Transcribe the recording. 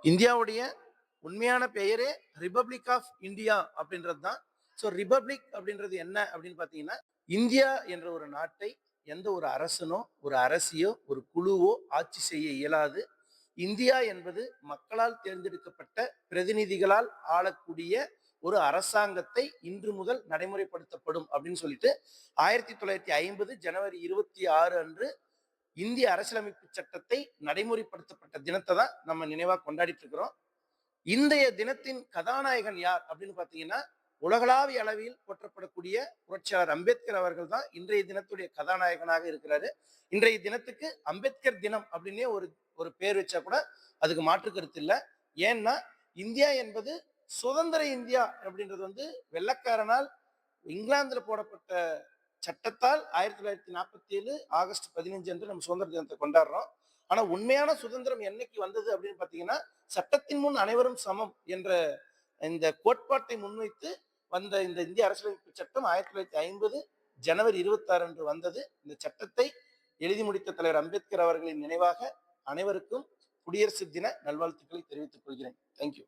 இந்தியாவுடைய உண்மையான பெயரே ரிபப்ளிக் ஆஃப் இந்தியா அப்படின்றது தான். ஸோ ரிபப்ளிக் அப்படின்றது என்ன அப்படின்னு பார்த்தீங்கன்னா, இந்தியா என்ற ஒரு நாட்டை எந்த ஒரு அரசனோ, ஒரு அரசியோ, ஒரு குழுவோ ஆட்சி செய்ய இயலாது. இந்தியா என்பது மக்களால் தேர்ந்தெடுக்கப்பட்ட பிரதிநிதிகளால் ஆளக்கூடிய ஒரு அரசாங்கத்தை இன்று முதல் நடைமுறைப்படுத்தப்படும் அப்படின்னு சொல்லிட்டு 1950 ஜனவரி 26 அன்று இந்திய அரசியலமைப்பு சட்டத்தை நடைமுறைப்படுத்தப்பட்ட தினத்தை தான் நம்ம நினைவா கொண்டாடிட்டு இருக்கிறோம். இன்றைய தினத்தின் கதாநாயகன் யார் அப்படின்னு பாத்தீங்கன்னா, உலகளாவிய அளவில் போற்றப்படக்கூடிய புரட்சியாளர் அம்பேத்கர் அவர்கள் தான் இன்றைய தினத்துடைய கதாநாயகனாக இருக்கிறாரு. இன்றைய தினத்துக்கு அம்பேத்கர் தினம் அப்படின்னே ஒரு ஒரு பேர் வச்சா கூட அதுக்கு மாற்று கருத்து இல்லை. ஏன்னா இந்தியா என்பது சுதந்திர இந்தியா அப்படின்றது வெள்ளக்காரனால் இங்கிலாந்துல போடப்பட்ட சட்டத்தால் 1947 ஆகஸ்ட் 15 அன்று நம்ம சுதந்திர தினத்தை கொண்டாடுறோம். ஆனா உண்மையான சுதந்திரம் என்னைக்கு வந்தது அப்படின்னு பாத்தீங்கன்னா, சட்டத்தின் முன் அனைவரும் சமம் என்ற இந்த கோட்பாட்டை முன்வைத்து வந்த இந்த இந்திய அரசியலமைப்பு சட்டம் 1950 ஜனவரி 26 அன்று வந்தது. இந்த சட்டத்தை எழுதி முடித்த தலைவர் அம்பேத்கர் அவர்களின் நினைவாக அனைவருக்கும் குடியரசு தின நல்வாழ்த்துக்களை தெரிவித்துக் கொள்கிறேன். தேங்க்யூ.